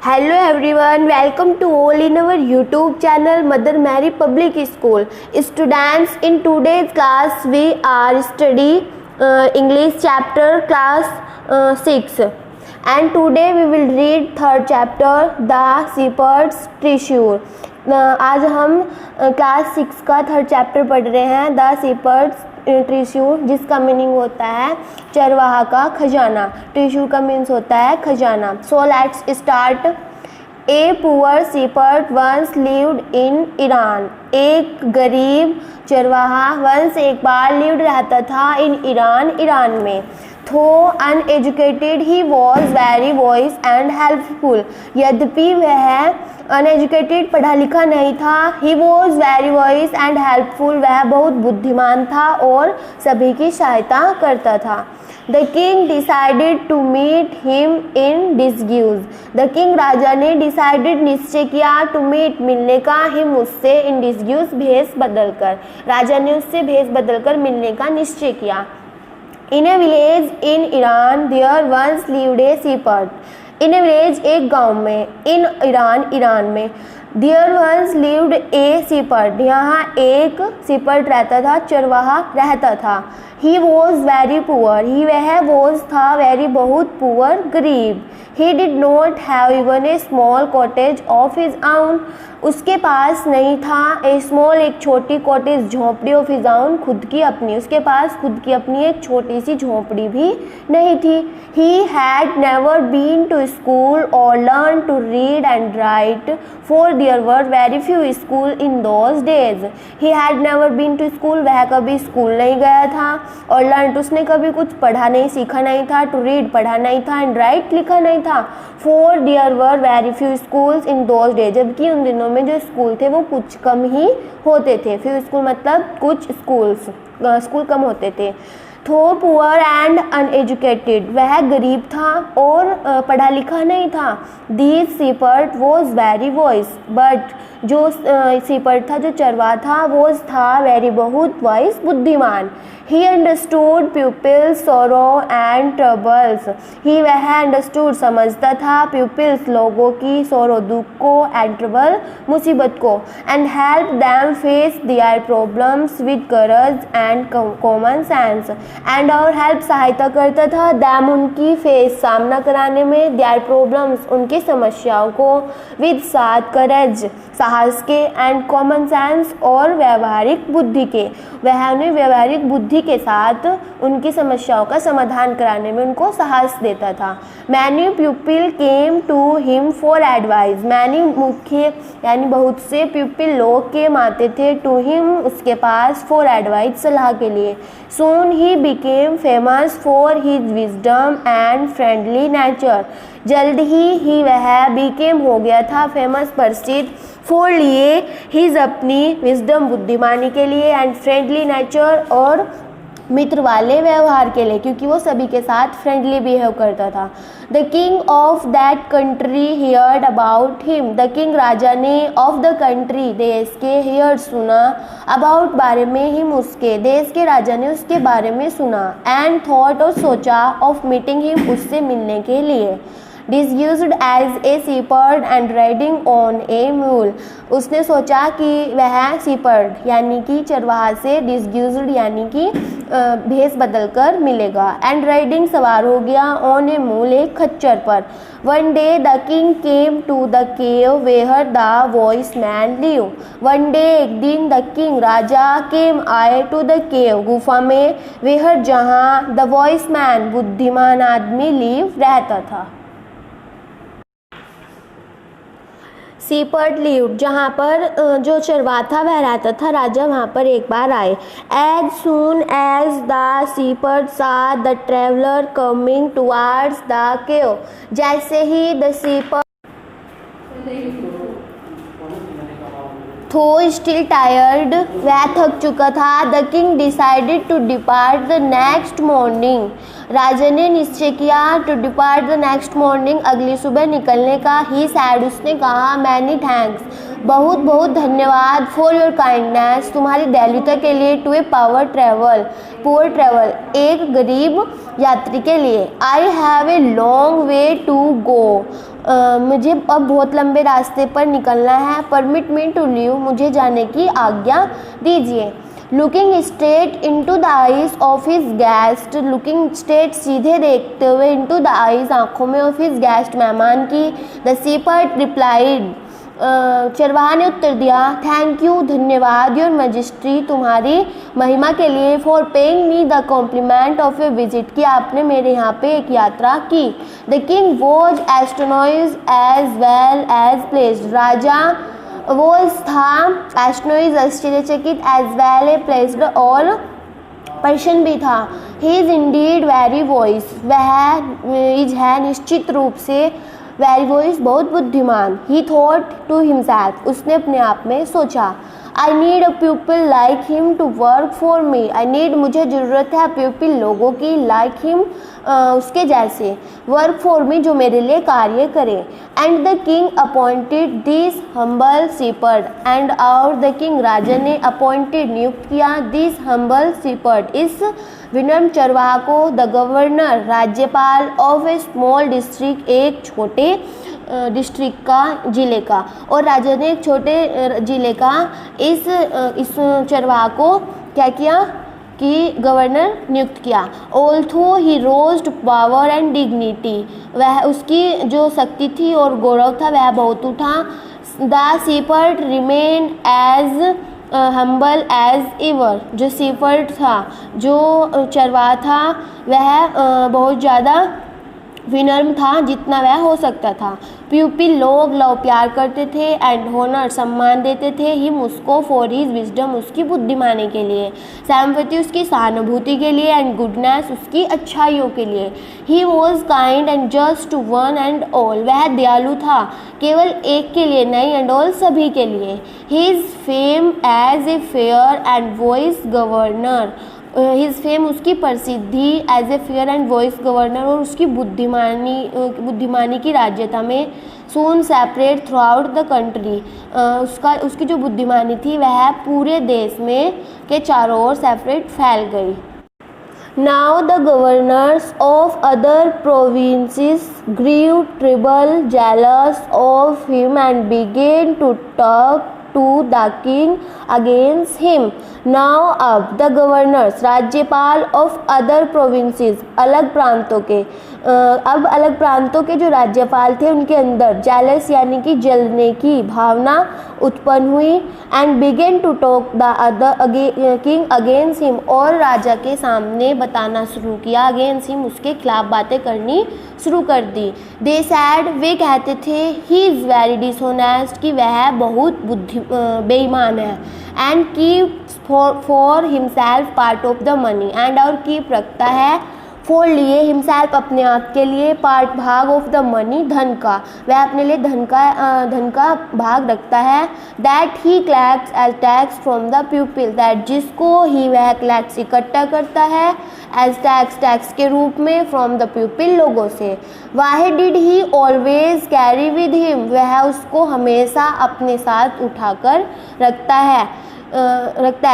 Hello everyone, welcome to all in our YouTube channel Mother Mary Public School. Students, in today's class we are study English chapter class 6 and today we will read third chapter The Shepherd's Treasure. आज हम class 6 का third chapter पढ़ रहे हैं the shepherds ट्रेश्योर, जिसका meaning होता है चरवाहा का खजाना। ट्रेश्योर का मीन्स होता है खजाना। So let's start. A poor shepherd once lived in Iran. एक गरीब चरवाहा वंस एक बार लिव्ड रहता था इन ईरान में। थो uneducated he was very voice and helpful. यद्यपि वह अनएजुकेटेड पढ़ा लिखा नहीं था, he was very voice and helpful, वह बहुत बुद्धिमान था और सभी की सहायता करता था। The king decided to meet him in disguise. The king राजा ने डिसाइडेड निश्चय किया टू मीट मिलने का, हिम उससे इन डिस्ग्यूज भेष बदलकर, राजा ने उससे भेष बदलकर मिलने का निश्चय किया। In a village in Iran there once lived a shepherd. In a village एक गांव में, इन ईरान में, there once lived a shepherd, यहाँ एक शेपर्ड रहता था, चरवाहा रहता था। He was very poor, he वह वॉज था, वेरी बहुत पुअर गरीब। He did not have even a small cottage of his own, उसके पास नहीं था ए स्मॉल एक छोटी कॉटेज झोंपड़ी ऑफ हिज आउन, खुद की अपनी, उसके पास खुद की अपनी एक छोटी सी झोंपड़ी भी नहीं थी। He had never been to school और learn to read and write for there were very few school in those days. He had never been to school, वह कभी स्कूल नहीं गया था, और लर्न उसने कभी कुछ पढ़ा नहीं सीखा नहीं था, टू रीड पढ़ा नहीं था, एंड राइट लिखा नहीं था। For there were very few schools in those days, जबकि उन दिनों में जो स्कूल थे वो कुछ कम ही होते थे। फ्यू स्कूल मतलब कुछ स्कूल कम होते थे। थो पुअर एंड अनएजुकेटेड, वह गरीब था और पढ़ा लिखा नहीं था। This shepherd was very wise, but जो शेपर्ड था, जो चरवाहा था, वॉज था वेरी बहुत वॉइस, बुद्धिमान। He understood people's sorrow and troubles, he वह अंडरस्टूड समझता था, पीपल्स लोगों की, सॉरो दुख को, एंड ट्रबल मुसीबत को, and help them face their problems with courage and common sense, and और हेल्प सहायता करता था दैम उनकी फेस सामना कराने में, देयर प्रॉब्लम्स उनकी समस्याओं को, विद साथ करेज साहस के, एंड कॉमन सेंस और व्यवहारिक बुद्धि के, वह उन्हें व्यवहारिक बुद्धि के साथ उनकी समस्याओं का समाधान कराने में उनको साहस देता था। Many people came to him for advice, many मुख्य यानी बहुत से पीपल लोग केम आते थे, टू हिम उसके पास, फॉर एडवाइस सलाह के लिए। Soon he became famous for his wisdom and friendly nature, जल्द ही वह बिकेम हो गया था फेमस प्रसिद्ध, फॉर लिए हिज अपनी विजडम बुद्धिमानी के लिए, एंड फ्रेंडली नेचर और मित्र वाले व्यवहार के लिए, क्योंकि वो सभी के साथ फ्रेंडली बिहेव करता था। The king of that country heard about him, the king राजा ने, ऑफ द कंट्री देश के, हियर्ड सुना, अबाउट बारे में, हिम उसके, देश के राजा ने उसके बारे में सुना, एंड थॉट और सोचा, ऑफ मीटिंग हिम उससे मिलने के लिए। Disguised as a shepherd and riding on a mule, उसने सोचा कि वह शेपर्ड यानी कि चरवाहा से डिसग्यूज्ड यानी कि भेष बदलकर मिलेगा, एंड राइडिंग सवार हो गया, ऑन ए मूल एक खच्चर पर। One day the king came to the cave where the wise man live, one day एक दिन द किंग राजा केम आए, टू द केव गुफा में, वेयर जहाँ, द वॉइस मैन बुद्धिमान आदमी लिव रहता था। शेपर्ड लिव्ड, जहाँ पर जो चरवाहा था वह रहता था, राजा वहाँ पर एक बार आए। As soon as the shepherd saw the traveller coming towards the cave, जैसे ही the shepherd though still tired, वह थक चुका था, the king decided to depart the next morning, राजा ने निश्चय किया, to depart the next morning अगली सुबह निकलने का। ही सैड, उसने कहा, मैनी थैंक्स, बहुत बहुत धन्यवाद फॉर योर काइंडनेस, तुम्हारी दयालुता के लिए। टू ए पुअर ट्रैवल, एक गरीब यात्री के लिए। I have a long way to go, मुझे अब बहुत लंबे रास्ते पर निकलना है। परमिट मी टू लीव, मुझे जाने की आज्ञा दीजिए। Looking straight into the eyes of his guest, looking straight सीधे देखते हुए, इनटू द आईज आंखों में, ऑफ हिज गेस्ट मेहमान की। द शीपर्ड रिप्लाइड, चरवाहा ने उत्तर दिया, थैंक यू, धन्यवाद, योर मैजेस्टी, तुम्हारी महिमा के लिए। For paying me the compliment of a visit, कि आपने मेरे यहाँ पे एक यात्रा की। The king was astonished as well as pleased, राजा वॉज था, एस्टोनाइज्ड आश्चर्यचकित, एज वेल ए प्लेस्ड और प्रसन्न भी था। He is Indeed very voice, वह इज है निश्चित रूप से, वेरी वॉइस बहुत बुद्धिमान। ही थॉट टू हिमसेल्फ, उसने अपने आप में सोचा। I need a people like him to work for me, I need, मुझे ज़रूरत है, पीपल लोगों की, लाइक हिम, उसके जैसे, वर्क फॉर मी, जो मेरे लिए कार्य करें। And the king appointed this humble shepherd, and और द किंग, राजा ने, अपॉइंटेड, नियुक्त किया, दिस हम्बल शीपर्ड, इस विनम्र चरवाहा को, द गवर्नर, राज्यपाल, ऑफ ए स्मॉल डिस्ट्रिक्ट, एक छोटे डिस्ट्रिक्ट का, जिले का। और राजा ने एक छोटे जिले का इस चरवाहा को क्या किया कि गवर्नर नियुक्त किया। Although he rose to power and dignity, वह उसकी जो शक्ति थी और गौरव था वह बहुत उठा। The shepherd remain as humble as ever, जो शीपर्ड था, जो चरवाहा था, वह बहुत ज़्यादा विनम्र था जितना वह हो सकता था। प्यूपिल लोग लव प्यार करते थे, एंड होनर सम्मान देते थे, हिम उसको, फॉर हिज विजडम उसकी बुद्धिमानी के लिए, सैम्पति उसकी सहानुभूति के लिए, एंड गुडनेस उसकी अच्छाइयों के लिए। He was kind and just to one and all, वह दयालु था केवल एक के लिए नहीं, एंड ऑल सभी के लिए। His fame as a fair and wise governor, his fame उसकी प्रसिद्धि, as a fair and wise governor, और उसकी बुद्धिमानी की राज्यता में, soon separate throughout the country, उसकी जो बुद्धिमानी थी वह पूरे देश में के चारों ओर सेपरेट फैल गई। Now the governors of other provinces grew tribal, jealous of him, and began to talk to the king against him. Now अब the governors, राज्यपाल of other provinces, अलग प्रांतों के, अब अलग प्रांतों के जो राज्यपाल थे उनके अंदर जेलस यानी कि जलने की भावना उत्पन्न हुई। And began to talk the other king against him, और राजा के सामने बताना शुरू किया, अगेंस्ट हिम उसके खिलाफ बातें करनी शुरू कर दी। दे सैड, वे कहते थे, ही इज़ वेरी डिसऑनेस्ट, कि वह बहुत बेईमान है। And keep for himself part of the money, and और कीप रखता है फॉर लिए, हिमसेल्फ अपने आप के लिए, पार्ट भाग ऑफ द मनी धन का, वह अपने लिए धन का भाग रखता है। That he collects as tax from the people, that जिसको ही वह कलेक्ट्स इकट्ठा करता है एज टैक्स के रूप में, फ्रॉम द पीपल लोगों से। Why did he always carry with him, वह उसको हमेशा अपने साथ उठाकर रखता है।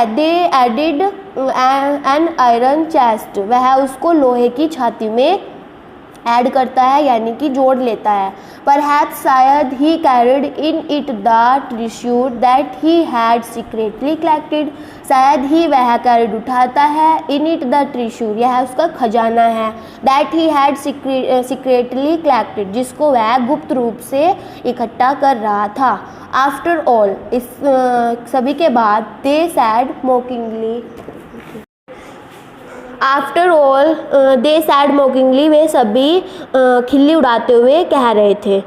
दे एडिड एन आयरन चेस्ट, वह उसको लोहे की छाती में ऐड करता है यानी कि जोड़ लेता है। परहैप्स शायद ही carried in it the treasure that he had secretly collected, शायद ही वह कैरिड उठाता है इन इट द ट्रेज़र, यह उसका खजाना है, that he had secretly collected, जिसको वह गुप्त रूप से इकट्ठा कर रहा था। आफ्टर ऑल, इस सभी के बाद, they said mockingly, after all they said mockingly, वे सभी खिल्ली उड़ाते हुए कह रहे थे।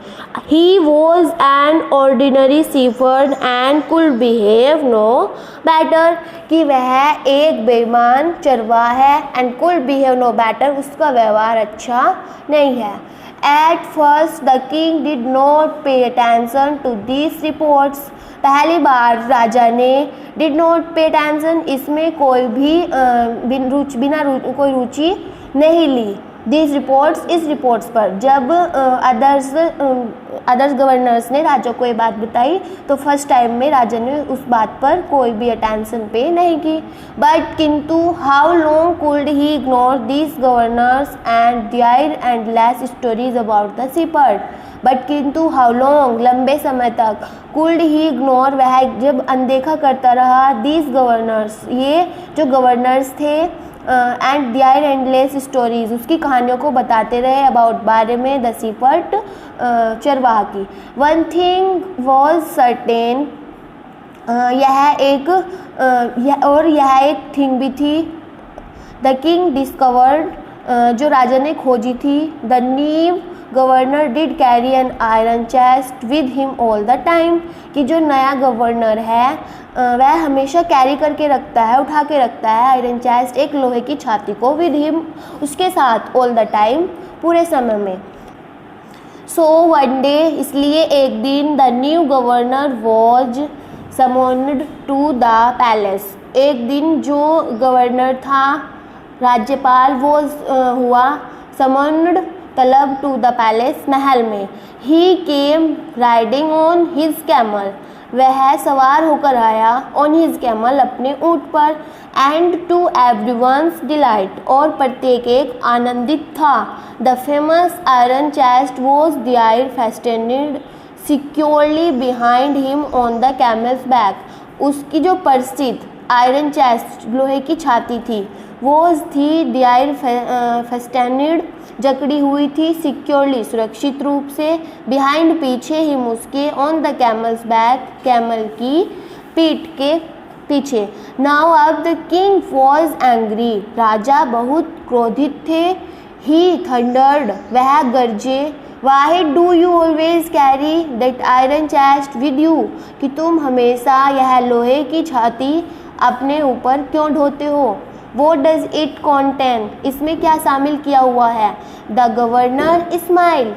He was an ordinary shepherd and could behave no better, कि वह एक बेईमान चरवाहा है, and could behave no better, उसका व्यवहार अच्छा नहीं है। At first the king did not pay attention to these reports, पहली बार राजा ने did not pay attention, इसमें कोई भी कोई रुचि नहीं ली। दिस रिपोर्ट्स, इस रिपोर्ट्स पर जब अदर्स गवर्नर्स ने राजा को ये बात बताई तो फर्स्ट टाइम में राजा ने उस बात पर कोई भी अटेंशन पे नहीं की। बट किंतु how long could he ignore this governor's and their endless stories about the shepherd. But किंतु हाउ लॉन्ग, लंबे समय तक, कुड ही इग्नोर, वह जब अनदेखा करता रहा, दिस गवर्नर्स, ये जो गवर्नर्स थे, एंड देयर एंडलेस स्टोरीज, उसकी कहानियों को बताते रहे, अबाउट, बारे में, द सीपर्ड, चरवाहा की। वन थिंग वॉज सर्टेन, यह एक थिंग भी थी, द किंग डिस्कवर्ड, जो राजा ने खोजी थी, the new governor did carry an iron chest with him all the time, कि जो नया गवर्नर है वह हमेशा कैरी करके रखता है, उठा के रखता है, आयरन चेस्ट, एक लोहे की छाती को, विद हिम, उसके साथ, ऑल द टाइम, पूरे समय में। सो वन डे, इसलिए एक दिन, the new governor was summoned to the palace, एक दिन जो गवर्नर था, राज्यपाल, वो हुआ, समन्ड, तलब, टू द पैलेस, महल में। ही केम राइडिंग ऑन हिज कैमल, वह सवार होकर आया, ऑन हिज कैमल, अपने ऊँट पर, एंड टू एवरीवन्स डिलाइट, और प्रत्येक एक आनंदित था। The famous iron chest was there fastened securely behind him on the camel's back, उसकी जो प्रसिद्ध आयरन चेस्ट, लोहे की छाती थी, वो थी देयर फेस्टेनेड, जकड़ी हुई थी, सिक्योरली, सुरक्षित रूप से, बिहाइंड, पीछे, हिम, उसके, on the camel's back, camel की पीठ के पीछे। नाउ अब द किंग वॉज एंग्री, राजा बहुत क्रोधित थे, ही थंडर्ड, वह गरजे, why do you always carry that iron chest with you, कि तुम हमेशा यह लोहे की छाती अपने ऊपर क्यों ढोते हो। What does it contain, इसमें क्या शामिल किया हुआ है। द गवर्नर स्माइल,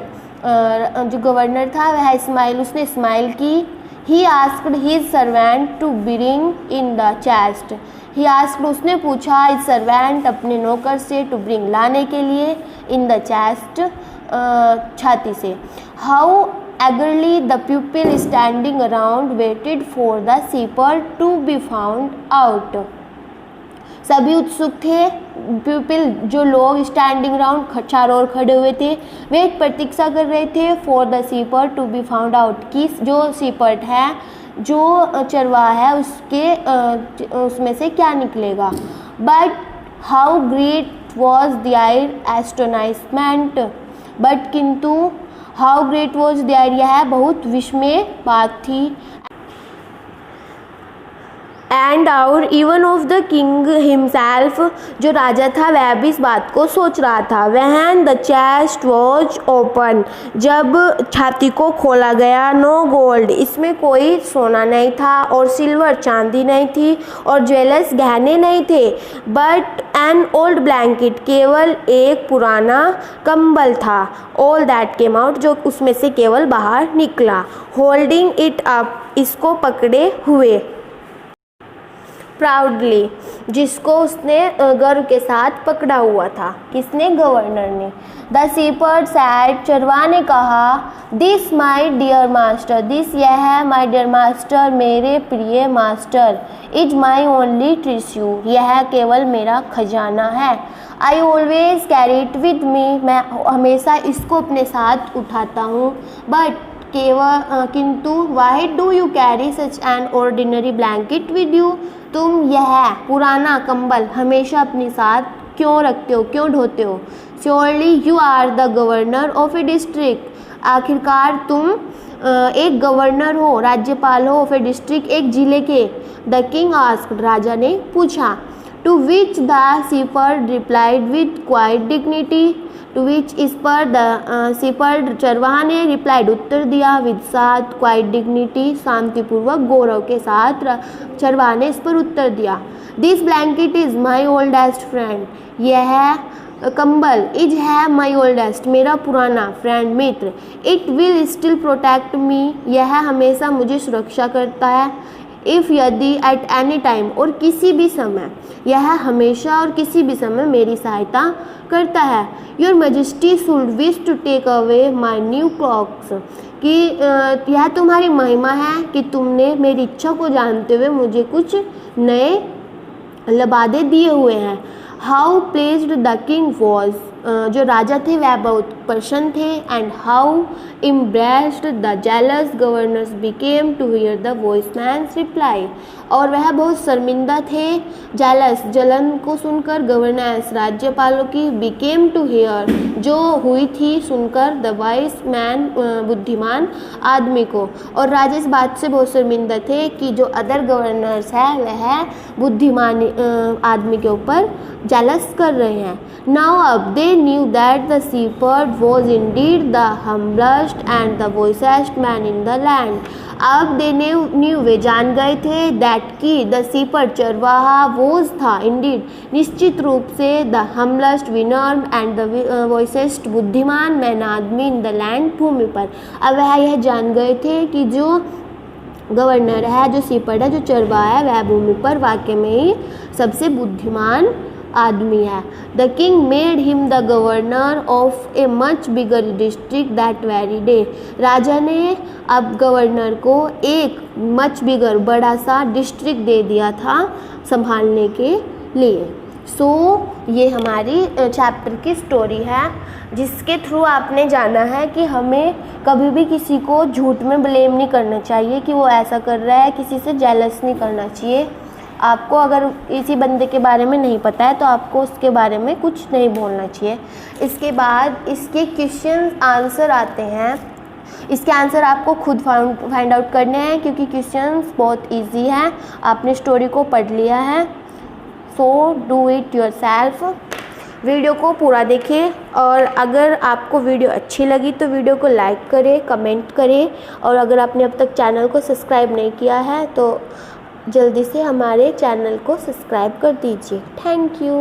जो गवर्नर था वह स्माइल, उसने स्माइल की। He asked his servant to bring in the chest, he asked, उसने पूछा, हिज सर्वेंट, अपने नौकर से, टू ब्रिंग, लाने के लिए, इन द चेस्ट, छाती से। How eagerly the people standing around waited for the shepherd to be found out, सभी उत्सुक थे, पीपल, जो लोग, स्टैंडिंग राउंड, चारों ओर खड़े हुए थे, वे प्रतीक्षा कर रहे थे, for the shepherd to be found out, कि जो सीपर्ड है, जो चरवाहा है, उसमें से क्या निकलेगा। But how great was their astonishment, but किंतु हाउ ग्रेट वॉज देयर, यह बहुत विस्मय बात थी। And our even of the king himself, जो राजा था वह भी इस बात को सोच रहा था। When the chest was open, जब छाती को खोला गया, नो गोल्ड, इसमें कोई सोना नहीं था, और सिल्वर, चांदी नहीं थी, और ज्वेलर्स, गहने नहीं थे, बट एन ओल्ड ब्लैंकेट, केवल एक पुराना कंबल था। ऑल दैट केम आउट, जो उसमें से केवल बाहर निकला। होल्डिंग इट अप, इसको पकड़े हुए। प्राउडली, जिसको उसने गर्व के साथ पकड़ा हुआ था। किसने? गवर्नर ने। द सीपर्ड सैड, चरवाहा ने कहा, this my dear master, this, यह है, माई डियर मास्टर, मेरे प्रिय master, is my only treasure, यह केवल मेरा खजाना है। I always carry it with me, मैं हमेशा इसको अपने साथ उठाता हूँ। बट किंतु why do you carry such an ordinary blanket with you, तुम यह पुराना कंबल हमेशा अपने साथ क्यों रखते हो, क्यों ढोते हो। Surely you are the governor of a district, आखिरकार तुम एक गवर्नर हो, राज्यपाल हो, ऑफ ए डिस्ट्रिक्ट, एक जिले के। द किंग आस्क्ड, राजा ने पूछा। To which the shepherd replied with quite dignity, to which, इस पर द सीपर्ड, चरवाहा ने, रिप्लाइड, उत्तर दिया, विद, साथ, क्वाइट डिग्निटी, शांतिपूर्वक, गौरव के साथ, चरवाहा ने इस पर उत्तर दिया। This blanket is my oldest friend, यह कंबल, इज है, माई ओल्डेस्ट, मेरा पुराना, friend, Mitra. It will still protect me, यह हमेशा मुझे सुरक्षा करता है। इफ़ यदि, एट एनी टाइम और किसी भी समय, यह हमेशा और किसी भी समय मेरी सहायता करता है। Your majesty should wish to take away my new cloaks, कि यह तुम्हारी महिमा है कि तुमने मेरी इच्छा को जानते हुए मुझे कुछ नए लबादे दिए हुए हैं। How placed the king was, जो राजा थे वह बहुत प्रसन्न थे। And how embarrassed the jealous governors became to hear the wise man's reply, और वह बहुत शर्मिंदा थे जेलस जलन को सुनकर, गवर्नेंस राज्यपालों की, बिकेम टू हियर जो हुई थी सुनकर, द वाइस मैन बुद्धिमान आदमी को, और राजा इस बात से बहुत शर्मिंदा थे कि जो अदर गवर्नर्स है वह बुद्धिमान आदमी के ऊपर जेलस कर रहे हैं। नाउ अब they knew that the shepherd was indeed the humblest and the wisest man in the land। अब दे न्यू वे जान गए थे दैट की द shepherd चरवाहा वोज था इंडीड निश्चित रूप से, द humblest विनर्म एंड द wisest बुद्धिमान मैन आदमी इन द लैंड भूमि पर। अब वह यह जान गए थे कि जो गवर्नर है, जो shepherd है, जो चरवाहा है, वह भूमि पर वाकई में ही सबसे बुद्धिमान आदमी है। The king made him the governor of a much bigger district that very day, राजा ने अब गवर्नर को एक मच बिगर बड़ा सा डिस्ट्रिक्ट दे दिया था संभालने के लिए। ये हमारी चैप्टर की स्टोरी है, जिसके थ्रू आपने जाना है कि हमें कभी भी किसी को झूठ में ब्लेम नहीं करना चाहिए कि वो ऐसा कर रहा है, किसी से जेलस नहीं करना चाहिए। आपको अगर इसी बंदे के बारे में नहीं पता है तो आपको उसके बारे में कुछ नहीं बोलना चाहिए। इसके बाद इसके क्वेश्चन आंसर आते हैं, इसके आंसर आपको खुद फाइंड आउट करने हैं क्योंकि क्वेश्चंस बहुत इजी हैं, आपने स्टोरी को पढ़ लिया है। So do it yourself. Video को पूरा देखें, और अगर आपको वीडियो अच्छी लगी तो वीडियो को लाइक करें, कमेंट करें, और अगर आपने अब तक चैनल को सब्सक्राइब नहीं किया है तो जल्दी से हमारे चैनल को सब्सक्राइब कर दीजिए। Thank you.